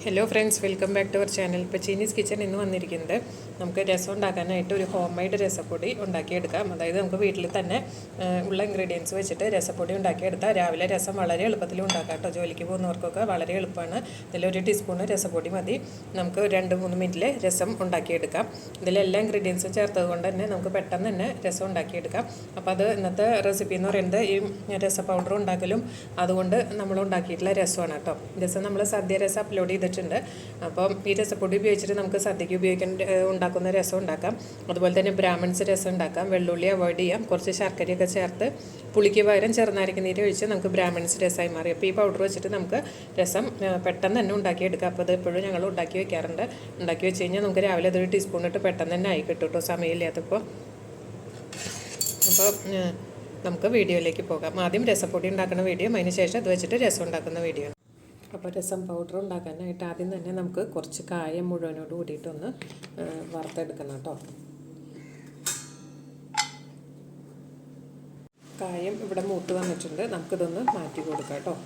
Hello friends, welcome back to our channel. ഇപ്പോൾ Chinese kitchen ഇന്ന് വന്നിരിക്കുന്നത് നമുക്ക് രസം ഉണ്ടാക്കാനായിട്ട് ഒരു ഹോം മെയ്ഡ് രസപ്പൊടി ഉണ്ടാക്കിയെടുക്കാം. അതായത് നമുക്ക് വീട്ടിൽ തന്നെ ഉള്ള ഇൻഗ്രീഡിയൻസ് വെച്ചിട്ട് രസപ്പൊടി ഉണ്ടാക്കിയെടുത്താൽ രാവിലെ രസം വളരെ എളുപ്പത്തിൽ ഉണ്ടാക്കാം കേട്ടോ. ജോലിക്ക് പോകുന്നവർക്കൊക്കെ വളരെ എളുപ്പമാണ്. ഇതിലൊരു ടീസ്പൂൺ രസപ്പൊടി മതി. നമുക്ക് 2-3 മിനിറ്റിൽ രസം ഉണ്ടാക്കിയെടുക്കാം. ഇതിലെല്ലാ ഇൻഗ്രീഡിയൻസും ചേർത്തത് കൊണ്ട് തന്നെ നമുക്ക് പെട്ടെന്ന് തന്നെ രസം ഉണ്ടാക്കിയെടുക്കാം. അപ്പോൾ അത് ഇന്നത്തെ റെസിപ്പി എന്ന് പറയുന്നത് ഈ രസ പൗഡർ ഉണ്ടാക്കലും അതുകൊണ്ട് നമ്മൾ ഉണ്ടാക്കിയിട്ടുള്ള രസമാണ് കേട്ടോ. രസം നമ്മൾ സദ്യ രസം അപ്ലോഡ് ചെയ്തിട്ടുണ്ട്. അപ്പം ഈ രസപ്പൊടി ഉപയോഗിച്ചിട്ട് നമുക്ക് സദ്യക്ക് ഉണ്ടാക്കുന്ന രസം ഉണ്ടാക്കാം. അതുപോലെ തന്നെ ബ്രാഹ്മൺസ് രസം ഉണ്ടാക്കാം. വെള്ളുള്ളി അവോയ്ഡ് ചെയ്യാം. കുറച്ച് ശർക്കരയൊക്കെ ചേർത്ത് പുളിക്ക് പകരം ചെറുനാരങ്ങ നീര് ഒഴിച്ച് നമുക്ക് ബ്രാഹ്മൺസ് രസമായി മാറി. അപ്പോൾ ഈ പൗഡർ വെച്ചിട്ട് നമുക്ക് രസം പെട്ടെന്ന് തന്നെ ഉണ്ടാക്കിയെടുക്കാം. അപ്പോൾ അത് എപ്പോഴും ഞങ്ങൾ ഉണ്ടാക്കി വെക്കാറുണ്ട്. ഉണ്ടാക്കി വെച്ച് കഴിഞ്ഞാൽ നമുക്ക് രാവിലെ അതൊരു ടീസ്പൂൺ ഇട്ട് പെട്ടെന്ന് തന്നെ ആയി കിട്ടും കേട്ടോ, സമയമില്ലാത്തപ്പോൾ. അപ്പോൾ നമുക്ക് വീഡിയോയിലേക്ക് പോകാം. ആദ്യം രസപ്പൊടി ഉണ്ടാക്കുന്ന വീഡിയോ, അതിന് ശേഷം അത് വെച്ചിട്ട് രസം ഉണ്ടാക്കുന്ന വീഡിയോ. അപ്പോൾ രസം പൗഡർ ഉണ്ടാക്കാനായിട്ട് ആദ്യം തന്നെ നമുക്ക് കുറച്ച് കായം മുഴുവനോട് കൂടിയിട്ടൊന്ന് വറുത്തെടുക്കണം കേട്ടോ. കായം ഇവിടെ മൂത്ത് വന്നിട്ടുണ്ട്. നമുക്കിതൊന്ന് മാറ്റി കൊടുക്കാം കേട്ടോ.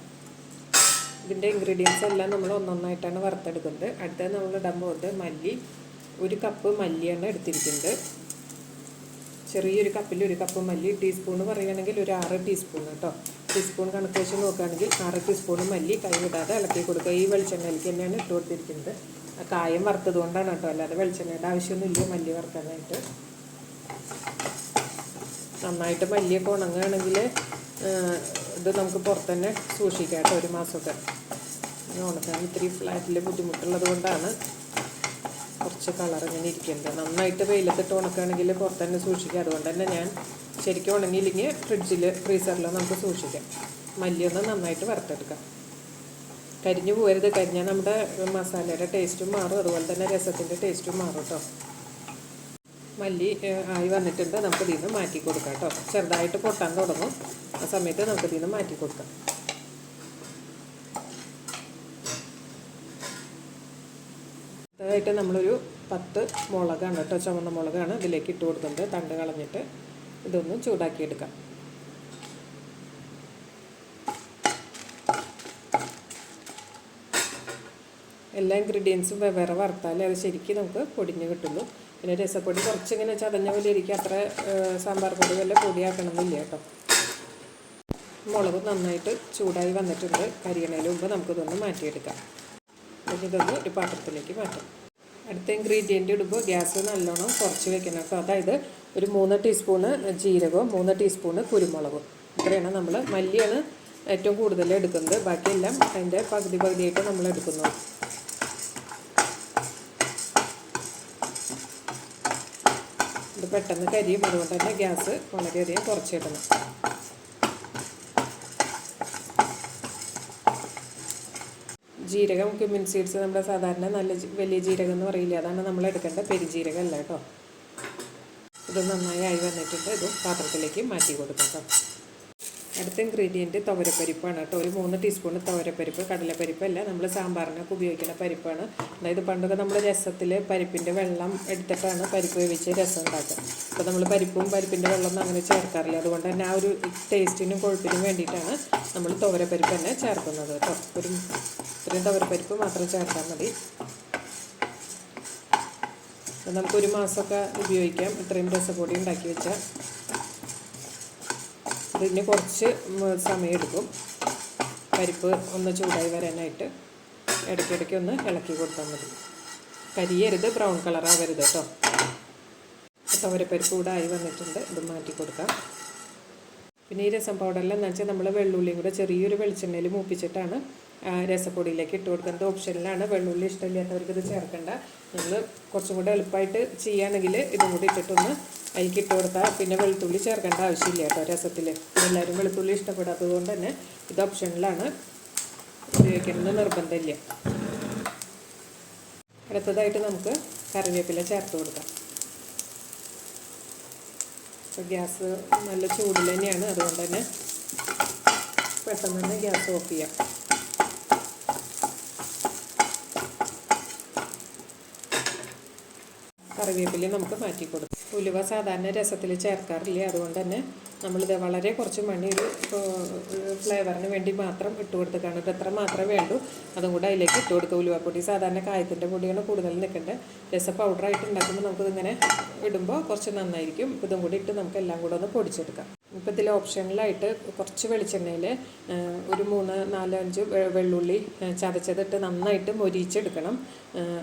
ഇതിൻ്റെ ഇൻഗ്രീഡിയൻസ് എല്ലാം നമ്മൾ ഒന്നൊന്നായിട്ടാണ് വറുത്തെടുക്കുന്നത്. അടുത്തത് നമ്മൾ ഇടാൻ പോകുന്നത് മല്ലി. 1 കപ്പ് മല്ലിയാണ് എടുത്തിരിക്കുന്നത്. ചെറിയൊരു കപ്പിൽ 1 കപ്പ് മല്ലി. ടീസ്പൂണ് പറയുകയാണെങ്കിൽ ഒരു 6 ടീസ്പൂൺ കേട്ടോ. ടീസ്പൂൺ കണക്ക് വെച്ച് നോക്കുകയാണെങ്കിൽ 6 ടീസ്പൂൺ മല്ലി കൈ വിടാതെ ഇളക്കി കൊടുക്കുക. ഈ വെളിച്ചെണ്ണയിലേക്ക് തന്നെയാണ് ഇട്ട് കൊടുത്തിരിക്കുന്നത്. കായം വറുത്തത് കൊണ്ടാണ് കേട്ടോ, അല്ലാതെ വെളിച്ചെണ്ണയുടെ ആവശ്യമൊന്നുമില്ല മല്ലി വറുക്കാനായിട്ട്. നന്നായിട്ട് മല്ലിയൊക്കെ ഉണങ്ങുകയാണെങ്കിൽ ഇത് നമുക്ക് പുറത്ത് തന്നെ സൂക്ഷിക്കാം കേട്ടോ, 1 മാസമൊക്കെ. ഉണക്കാൻ ഇത്തിരി ഫ്ലാറ്റിൽ ബുദ്ധിമുട്ടുള്ളത് കൊണ്ടാണ് കുറച്ച് കളർ ഇങ്ങനെ ഇരിക്കുന്നത്. നന്നായിട്ട് വെയിലത്തിട്ട് ഉണക്കുകയാണെങ്കിൽ പുറത്ത് തന്നെ സൂക്ഷിക്കുക. അതുകൊണ്ട് തന്നെ ഞാൻ ശരിക്കും ഉണങ്ങിയില്ലെങ്കിൽ ഫ്രീസറിലോ നമുക്ക് സൂക്ഷിക്കാം. മല്ലിയൊന്ന് നന്നായിട്ട് വറുത്തെടുക്കാം. കരിഞ്ഞു പോകരുത്. കരിഞ്ഞാൽ നമ്മുടെ മസാലയുടെ ടേസ്റ്റും മാറും, അതുപോലെ തന്നെ രസത്തിൻ്റെ ടേസ്റ്റും മാറും കേട്ടോ. മല്ലി ആയി വന്നിട്ടുണ്ട്. നമുക്ക് ഇതിൽ നിന്ന് മാറ്റി കൊടുക്കാം കേട്ടോ. ചെറുതായിട്ട് പൊട്ടാൻ തുടങ്ങും. ആ സമയത്ത് നമുക്ക് ഇതിൽ നിന്ന് മാറ്റി കൊടുക്കാം. അതായിട്ട് നമ്മളൊരു 10 മുളകാണ് കേട്ടോ, ചുവന്ന മുളകാണ് ഇതിലേക്ക് ഇട്ട് കൊടുക്കുന്നത്. തണ്ട് കളഞ്ഞിട്ട് ഇതൊന്ന് ചൂടാക്കിയെടുക്കാം. എല്ലാ ഇൻഗ്രീഡിയൻസും വെവ്വേറെ വറുത്താലേ അത് ശരിക്കും നമുക്ക് പൊടിഞ്ഞ് കിട്ടുള്ളൂ. പിന്നെ രസപ്പൊടി കുറച്ചിങ്ങനെ ചതഞ്ഞ പോലെ ഇരിക്കും. അത്ര സാമ്പാർ പൊടി വല്ല പൊടിയാക്കണമെന്നില്ല കേട്ടോ. മുളക് നന്നായിട്ട് ചൂടായി വന്നിട്ടുണ്ട്. കരിയണതിന് മുമ്പ് നമുക്കിതൊന്ന് മാറ്റിയെടുക്കാം. ഇതൊന്ന് ഒരു പാത്രത്തിലേക്ക് മാറ്റാം. അടുത്ത ഇൻഗ്രീഡിയൻ്റ് ഇടുമ്പോൾ ഗ്യാസ് നല്ലോണം കുറച്ച് വെക്കണം കേട്ടോ. അതായത് ഒരു 3 ടീസ്പൂണ് ജീരകവും 3 ടീസ്പൂണ് കുരുമുളകും. ഇത്രയാണ് നമ്മൾ. മല്ലിയാണ് ഏറ്റവും കൂടുതൽ എടുക്കുന്നത്. ബാക്കിയെല്ലാം അതിൻ്റെ പകുതിയായിട്ട് നമ്മൾ എടുക്കുന്നു. ഇത് പെട്ടെന്ന് കരിയും, അതുകൊണ്ട് തന്നെ ഗ്യാസ് വളരെയധികം കുറച്ചിടണം. ജീരകം, ക്യുമിൻ സീഡ്സ് നമ്മുടെ സാധാരണ നല്ല വലിയ ജീരകം എന്ന് പറയില്ല, അതാണ് നമ്മൾ എടുക്കേണ്ട. പെരുജീരകം അല്ല കേട്ടോ. ഇത് നന്നായി ആയി വന്നിട്ടുണ്ട്. ഇത് പാത്രത്തിലേക്ക് മാറ്റി കൊടുക്കാം കേട്ടോ. അടുത്ത ഇൻഗ്രീഡിയൻറ്റ് തുവരപ്പരിപ്പാണ് കേട്ടോ. ഒരു 3 ടീസ്പൂൺ തുവരപ്പരിപ്പ്. കടലപ്പരിപ്പല്ല, നമ്മൾ സാമ്പാറിനൊക്കെ ഉപയോഗിക്കുന്ന പരിപ്പാണ്. അതായത് പണ്ടൊക്കെ നമ്മൾ രസത്തിൽ പരിപ്പിൻ്റെ വെള്ളം എടുത്തിട്ടാണ് പരിപ്പ് വേവിച്ച് രസം ഉണ്ടാക്കുക. അപ്പോൾ നമ്മൾ പരിപ്പിൻ്റെ വെള്ളം അങ്ങനെ ചേർക്കാറില്ല. അതുകൊണ്ട് തന്നെ ആ ഒരു ടേസ്റ്റിനും കൊഴുപ്പിനും വേണ്ടിയിട്ടാണ് നമ്മൾ തുവരപ്പരിപ്പ് തന്നെ ചേർക്കുന്നത് കേട്ടോ. ഇത്രയും തുവരപ്പരിപ്പ് മാത്രം ചേർത്താൽ മതി. നമുക്ക് 1 മാസമൊക്കെ ഉപയോഗിക്കാം. ഇത്രയും രസപ്പൊടി ഉണ്ടാക്കി വെച്ചാൽ. ഇതിന് കുറച്ച് സമയമെടുക്കും പരിപ്പ് ഒന്ന് ചൂടായി വരാനായിട്ട്. ഇടയ്ക്കിടയ്ക്ക് ഒന്ന് ഇളക്കി കൊടുത്താൽ മതി. കരിയരുത്, ബ്രൗൺ കളറാവരുത് കേട്ടോ. തുവരപ്പരിപ്പ് കൂടെ ആയി വന്നിട്ടുണ്ട്. ഇത് മാറ്റി കൊടുക്കാം. പിന്നെ ഈ രസം പൗഡറിൽ എന്ന് വെച്ചാൽ നമ്മൾ വെള്ളുള്ളിയും കൂടെ ചെറിയൊരു വെളിച്ചെണ്ണയിൽ മൂപ്പിച്ചിട്ടാണ് രസപ്പൊടിയിലേക്ക് ഇട്ട് കൊടുക്കുന്നത്. ഓപ്ഷനിലാണ്. വെള്ളുള്ളി ഇഷ്ടമില്ലാത്തവർക്ക് ഇത് ചേർക്കേണ്ട. നമ്മൾ കുറച്ചും കൂടെ എളുപ്പമായിട്ട് ചെയ്യുകയാണെങ്കിൽ ഇതും കൂടി ഇട്ടിട്ടൊന്ന് അതിലേക്ക് ഇട്ട് കൊടുത്താൽ പിന്നെ വെളുത്തുള്ളി ചേർക്കേണ്ട ആവശ്യമില്ല കേട്ടോ രസത്തിൽ. എല്ലാവരും വെളുത്തുള്ളി ഇഷ്ടപ്പെടാത്തത് കൊണ്ട് തന്നെ ഇത് ഓപ്ഷനിലാണ്. ഉപയോഗിക്കണമെന്ന് നിർബന്ധമില്ല. അടുത്തതായിട്ട് നമുക്ക് കറിവേപ്പില ചേർത്ത് കൊടുക്കാം. ഗ്യാസ് നല്ല ചൂടിൽ തന്നെയാണ്, അതുകൊണ്ട് തന്നെ പെട്ടെന്ന് തന്നെ ഗ്യാസ് ഓഫ് ചെയ്യാം. കറിവേപ്പില നമുക്ക് മാറ്റി കൊടുക്കാം. ഉലുവ സാധാരണ രസത്തിൽ ചേർക്കാറില്ല. അതുകൊണ്ട് തന്നെ നമ്മളിത് വളരെ കുറച്ച് മണി ഒരു ഫ്ലേവറിന് വേണ്ടി മാത്രം ഇട്ട് കൊടുത്തേക്കാണ്. ഇത് എത്ര മാത്രമേ വേണ്ടൂ അതും കൂടെ അതിലേക്ക് ഇട്ട് കൊടുക്കുക. ഉലുവപ്പൊടി സാധാരണ കായത്തിൻ്റെ പൊടിയാണ് കൂടുതൽ നിൽക്കേണ്ടത്. രസ പൗഡറായിട്ട് ഉണ്ടാക്കുമ്പോൾ നമുക്കിതിങ്ങനെ ഇടുമ്പോൾ കുറച്ച് നന്നായിരിക്കും. ഇതും കൂടി ഇട്ട് നമുക്ക് എല്ലാം കൂടെ ഒന്ന് പൊടിച്ചെടുക്കാം. ഇപ്പോൾ ഇതിൽ ഓപ്ഷനിലായിട്ട് കുറച്ച് വെളിച്ചെണ്ണയിൽ ഒരു 3-4-5 വെള്ളുള്ളി ചതച്ചതിട്ട് നന്നായിട്ട് മൊരിച്ചെടുക്കണം.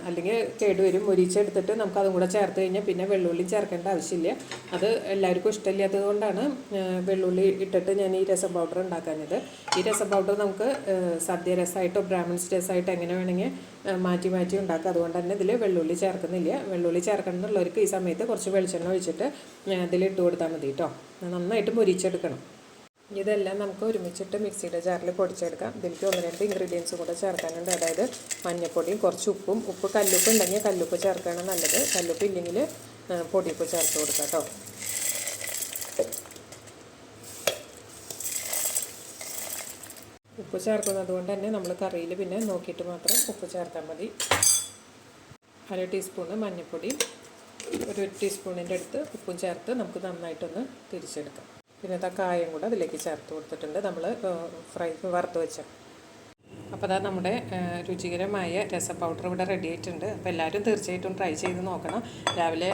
അല്ലെങ്കിൽ കേടുവരും. മൊരിച്ചെടുത്തിട്ട് നമുക്ക് അതും കൂടെ ചേർത്ത് കഴിഞ്ഞാൽ പിന്നെ വെള്ളുള്ളി ചേർക്കേണ്ട ആവശ്യമില്ല. അത് എല്ലാവർക്കും ഇഷ്ടമില്ലാത്തത് കൊണ്ടാണ് വെള്ളുള്ളി ഇട്ടിട്ട് ഞാൻ ഈ രസം പൗഡർ ഉണ്ടാക്കാഞ്ഞത്. ഈ രസം പൗഡർ നമുക്ക് സദ്യ രസമായിട്ടോ ബ്രാഹ്മിൺസ് രസമായിട്ടോ എങ്ങനെ വേണമെങ്കിൽ മാറ്റി മാറ്റി ഉണ്ടാക്കുക. അതുകൊണ്ട് തന്നെ ഇതിൽ വെള്ളുള്ളി ചേർക്കുന്നില്ല. വെള്ളുള്ളി ചേർക്കണം എന്നുള്ളവർക്ക് ഈ സമയത്ത് കുറച്ച് വെളിച്ചെണ്ണ ഒഴിച്ചിട്ട് ഇതിലിട്ട് കൊടുത്താൽ മതി കേട്ടോ. നന്നായിട്ട് മൊരിച്ചെടുക്കണം. ഇതെല്ലാം നമുക്ക് ഒരുമിച്ചിട്ട് മിക്സിയുടെ ജാറിൽ പൊടിച്ചെടുക്കാം. ഇതിലേക്ക് 1-2 ഇൻഗ്രീഡിയൻസ് കൂടെ ചേർക്കാനുണ്ട്. അതായത് മഞ്ഞൾപ്പൊടിയും കുറച്ച് ഉപ്പും. കല്ലുപ്പ് ഉണ്ടെങ്കിൽ കല്ലുപ്പ് ചേർക്കുകയാണ് നല്ലത്. കല്ലുപ്പ് ഇല്ലെങ്കിൽ പൊടിയുപ്പ് ചേർത്ത് കൊടുക്കാം കേട്ടോ. ഉപ്പ് ചേർക്കുന്നത് കൊണ്ട് തന്നെ നമ്മൾ കറിയിൽ പിന്നെ നോക്കിയിട്ട് മാത്രം ഉപ്പ് ചേർത്താൽ മതി. 1/2 ടീസ്പൂണ് മഞ്ഞൾപ്പൊടി, 1 ടീസ്പൂണിൻ്റെ അടുത്ത് ഉപ്പും ചേർത്ത് നമുക്ക് നന്നായിട്ടൊന്ന് തിരിച്ചെടുക്കാം. പിന്നെ കായം കൂടെ അതിലേക്ക് ചേർത്ത് കൊടുത്തിട്ടുണ്ട് നമ്മൾ വറുത്ത് വെച്ച. അപ്പോൾ അതാ നമ്മുടെ രുചികരമായ രസ പൗഡർ ഇവിടെ റെഡി ആയിട്ടുണ്ട്. അപ്പോൾ എല്ലാവരും തീർച്ചയായിട്ടും ട്രൈ ചെയ്ത് നോക്കണം. രാവിലെ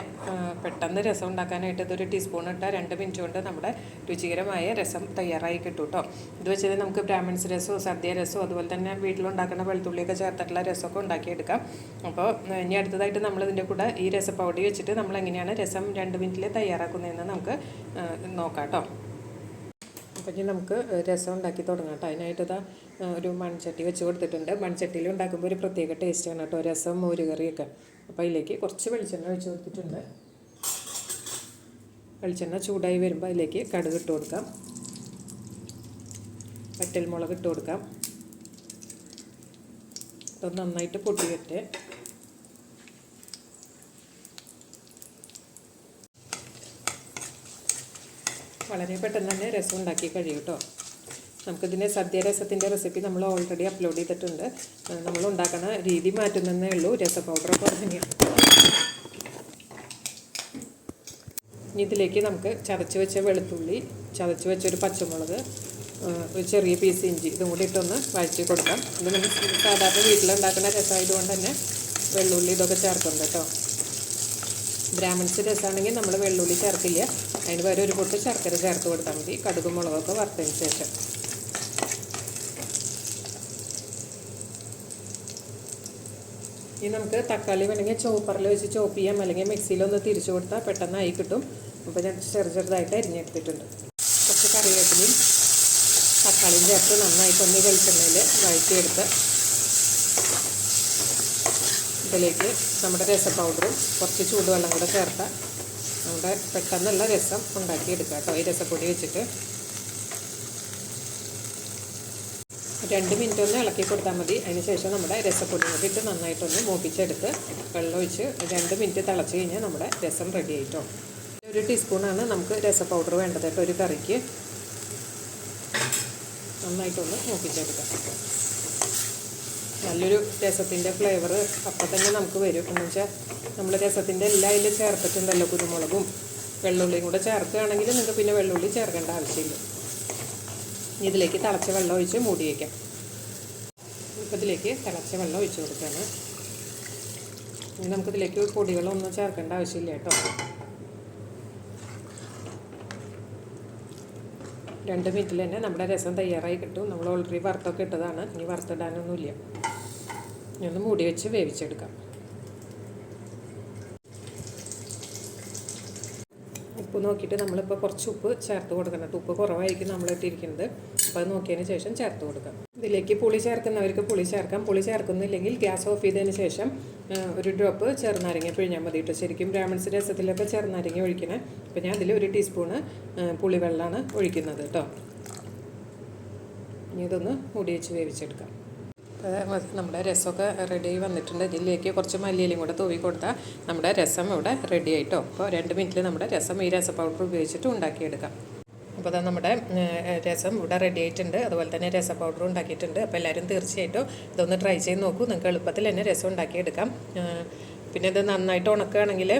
പെട്ടെന്ന് രസം ഉണ്ടാക്കാനായിട്ട് ഇതൊരു ടീസ്പൂൺ ഇട്ടാൽ 2 മിനിറ്റ് കൊണ്ട് നമ്മുടെ രുചികരമായ രസം തയ്യാറായി കിട്ടും കേട്ടോ. ഇത് വെച്ചാൽ നമുക്ക് ബ്രാഹ്മിൺസ് രസമോ സദ്യ രസമോ അതുപോലെ തന്നെ വീട്ടിലുണ്ടാക്കുന്ന വെളുത്തുള്ളിയൊക്കെ ചേർത്തിട്ടുള്ള രസമൊക്കെ ഉണ്ടാക്കിയെടുക്കാം. അപ്പോൾ ഇനി അടുത്തതായിട്ട് നമ്മളിതിൻ്റെ കൂടെ ഈ രസ പൗഡർ വെച്ചിട്ട് നമ്മൾ എങ്ങനെയാണ് രസം 2 മിനിറ്റിൽ തയ്യാറാക്കുന്നതെന്ന് നമുക്ക് നോക്കാം കേട്ടോ. അപ്പോൾ ഇനി നമുക്ക് രസം ഉണ്ടാക്കി തുടങ്ങാം കേട്ടോ. അതിനായിട്ട് ഇതാ ഒരു മൺചട്ടി വെച്ച് കൊടുത്തിട്ടുണ്ട്. മൺചട്ടിയിൽ ഉണ്ടാക്കുമ്പോൾ ഒരു പ്രത്യേക ടേസ്റ്റാണ് കേട്ടോ രസം മോരുകറിയൊക്കെ. അപ്പോൾ അതിലേക്ക് കുറച്ച് വെളിച്ചെണ്ണ ഒഴിച്ച് കൊടുത്തിട്ടുണ്ട്. വെളിച്ചെണ്ണ ചൂടായി വരുമ്പോൾ അതിലേക്ക് കടുക് ഇട്ട് കൊടുക്കാം. വറ്റൽമുളക് ഇട്ട് കൊടുക്കാം. അത് നന്നായിട്ട് പൊട്ടി വരട്ടെ. വളരെ പെട്ടെന്ന് തന്നെ രസം ഉണ്ടാക്കി കഴിയും കേട്ടോ. നമുക്കിതിൻ്റെ സദ്യ രസത്തിൻ്റെ റെസിപ്പി നമ്മൾ ഓൾറെഡി അപ്ലോഡ് ചെയ്തിട്ടുണ്ട്. നമ്മൾ ഉണ്ടാക്കുന്ന രീതി മാറ്റുന്നതേ ഉള്ളൂ. രസ പൗഡറൊക്കെ തന്നെയാണ്. ഇതിലേക്ക് നമുക്ക് ചതച്ച് വെച്ച വെളുത്തുള്ളി, ചതച്ച് വെച്ചൊരു പച്ചമുളക്, ഒരു ചെറിയ പീസ് ഇഞ്ചി ഇതും കൂടി ഇട്ടൊന്ന് വഴറ്റി കൊടുക്കാം. ഇത് നമ്മൾ സാധാരണ വീട്ടിലുണ്ടാക്കുന്ന രസമായതുകൊണ്ട് തന്നെ വെള്ളുള്ളി ഇതൊക്കെ ചേർക്കുന്നുണ്ട് കേട്ടോ. ബ്രാഹ്മിൺസ് രസമാണെങ്കിൽ നമ്മൾ വെള്ളുള്ളി ചേർക്കില്ല. അതിന് പകരം ഒരു പൊട്ട് ശർക്കര ചേർത്ത് കൊടുത്താൽ മതി. കടുകും മുളകൊക്കെ വറുത്തതിന് ശേഷം ഇനി നമുക്ക് തക്കാളി വേണമെങ്കിൽ ചോപ്പറിൽ വെച്ച് ചോപ്പ് ചെയ്യാം, അല്ലെങ്കിൽ മിക്സിയിലൊന്ന് തിരിച്ചു കൊടുത്താൽ പെട്ടെന്നായി കിട്ടും. അപ്പോൾ ഞാൻ ചെറുതായിട്ട് അരിഞ്ഞെടുത്തിട്ടുണ്ട്. കുറച്ച് കറിവേപ്പിലയും തക്കാളിയും ചേർത്ത് നന്നായിട്ടൊന്ന് വെളിച്ചെണ്ണയിൽ വഴറ്റിയെടുത്ത് ഇതിലേക്ക് നമ്മുടെ രസ പൗഡറും കുറച്ച് ചൂടുവെള്ളം കൂടെ ചേർത്താൽ നമ്മുടെ പെട്ടെന്നുള്ള രസം ഉണ്ടാക്കിയെടുക്കാം കേട്ടോ. ഈ രസപ്പൊടി വെച്ചിട്ട് 2 മിനിറ്റ് ഒന്ന് ഇളക്കി കൊടുത്താൽ മതി. അതിന് ശേഷം നമ്മുടെ രസപ്പൊടി കൂടി ഇട്ട് നന്നായിട്ടൊന്ന് മൂപ്പിച്ചെടുത്ത് വെള്ളം ഒഴിച്ച് 2 മിനിറ്റ് തിളച്ച് കഴിഞ്ഞാൽ നമ്മുടെ രസം റെഡി ആയിട്ടോ. 1 ടീസ്പൂണാണ് നമുക്ക് രസ പൗഡർ വേണ്ടത് കേട്ടോ ഒരു കറിക്ക്. നന്നായിട്ടൊന്ന് മൂപ്പിച്ചെടുക്കാം. നല്ലൊരു രസത്തിൻ്റെ ഫ്ലേവർ അപ്പം തന്നെ നമുക്ക് വരും. എന്ന് വെച്ചാൽ നമ്മൾ രസത്തിൻ്റെ എല്ലാം അതിൽ ചേർത്തിട്ടുണ്ടല്ലോ. കുരുമുളകും വെള്ളുള്ളിയും കൂടെ ചേർക്കുകയാണെങ്കിൽ നിങ്ങൾക്ക് പിന്നെ വെള്ളുള്ളി ചേർക്കേണ്ട ആവശ്യമില്ല. ഇതിലേക്ക് തിളച്ച വെള്ളം ഒഴിച്ച് മൂടി വയ്ക്കാം. ഇപ്പോൾ ഇതിലേക്ക് തിളച്ച വെള്ളം ഒഴിച്ച് കൊടുക്കുകയാണ്. ഇനി നമുക്കിതിലേക്ക് പൊടികളൊന്നും ചേർക്കേണ്ട ആവശ്യമില്ല കേട്ടോ. 2 മിനിറ്റിൽ തന്നെ നമ്മുടെ രസം തയ്യാറായി കിട്ടും. നമ്മൾ ഓൾറെഡി വറുത്തൊക്കെ ഇട്ടതാണ്. ഇനി വറുത്തിടാനൊന്നുമില്ല. ഇനി ഒന്ന് മൂടി വെച്ച് വേവിച്ചെടുക്കാം. ഉപ്പ് നോക്കിയിട്ട് നമ്മളിപ്പോൾ കുറച്ച് ഉപ്പ് ചേർത്ത് കൊടുക്കണം. ഉപ്പ് കുറവായിരിക്കും നമ്മളിട്ടിരിക്കുന്നത്. അപ്പോൾ അത് നോക്കിയതിന് ശേഷം ചേർത്ത് കൊടുക്കാം. ഇതിലേക്ക് പുളി ചേർക്കുന്നവർക്ക് പുളി ചേർക്കാം. പുളി ചേർക്കുന്നില്ലെങ്കിൽ ഗ്യാസ് ഓഫ് ചെയ്തതിന് ശേഷം ഒരു ഡ്രോപ്പ് ചെറുനാരങ്ങ പിഴിഞ്ഞാൽ മതി കേട്ടോ. ശരിക്കും ബ്രാഹ്മിൺസ് രസത്തിലൊക്കെ ചെറുനാരങ്ങ ഒഴിക്കണേ. അപ്പോൾ ഞാൻ അതിൽ 1 ടീസ്പൂണ് പുളിവെള്ളമാണ് ഒഴിക്കുന്നത് കേട്ടോ. ഇനി ഇതൊന്ന് മൂടി വെച്ച് വേവിച്ചെടുക്കാം. നമ്മുടെ രസമൊക്കെ റെഡി ആയി വന്നിട്ടുണ്ട്. ഇതിലേക്ക് കുറച്ച് മല്ലിയിലയും കൂടെ തൂവി കൊടുത്താൽ നമ്മുടെ രസം ഇവിടെ റെഡി ആയിട്ടോ. അപ്പോൾ 2 മിനിറ്റിൽ നമ്മുടെ രസം ഈ രസ പൗഡർ ഉപയോഗിച്ചിട്ട് ഉണ്ടാക്കിയെടുക്കാം. അപ്പോൾ അതാ നമ്മുടെ രസം ഇവിടെ റെഡി ആയിട്ടുണ്ട്. അതുപോലെ തന്നെ രസ പൗഡർ ഉണ്ടാക്കിയിട്ടുണ്ട്. അപ്പോൾ എല്ലാവരും തീർച്ചയായിട്ടും ഇതൊന്ന് ട്രൈ ചെയ്ത് നോക്കൂ. നിങ്ങൾക്ക് എളുപ്പത്തിൽ തന്നെ രസം ഉണ്ടാക്കിയെടുക്കാം. പിന്നെ ഇത് നന്നായിട്ട് ഉണക്കുകയാണെങ്കിൽ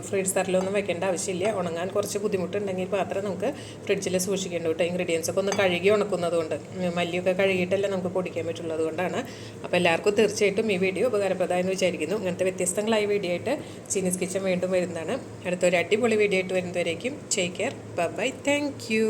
ഫ്രീസറിലൊന്നും വെക്കേണ്ട ആവശ്യമില്ല. ഉണങ്ങാൻ കുറച്ച് ബുദ്ധിമുട്ടുണ്ടെങ്കിൽ മാത്രം നമുക്ക് ഫ്രിഡ്ജിൽ സൂക്ഷിക്കേണ്ട കേട്ടോ. ഇൻഗ്രീഡിയൻസ് ഒക്കെ ഒന്ന് കഴുകി ഉണക്കുന്നത് കൊണ്ട്, മല്ലിയൊക്കെ കഴുകിയിട്ടല്ലേ നമുക്ക് പൊടിക്കാൻ പറ്റുള്ളത് കൊണ്ടാണ്. അപ്പോൾ എല്ലാവർക്കും തീർച്ചയായിട്ടും ഈ വീഡിയോ ഉപകാരപ്രദമായെന്ന് വിചാരിക്കുന്നു. ഇങ്ങനത്തെ വ്യത്യസ്തങ്ങളായ വീഡിയോ ആയിട്ട് ചീനീസ് കിച്ചൺ വീണ്ടും വരുന്നതാണ്. അടുത്തൊരു അടിപൊളി വീഡിയോ ആയിട്ട് വരുന്നവരേക്കും take care, bye, thank U.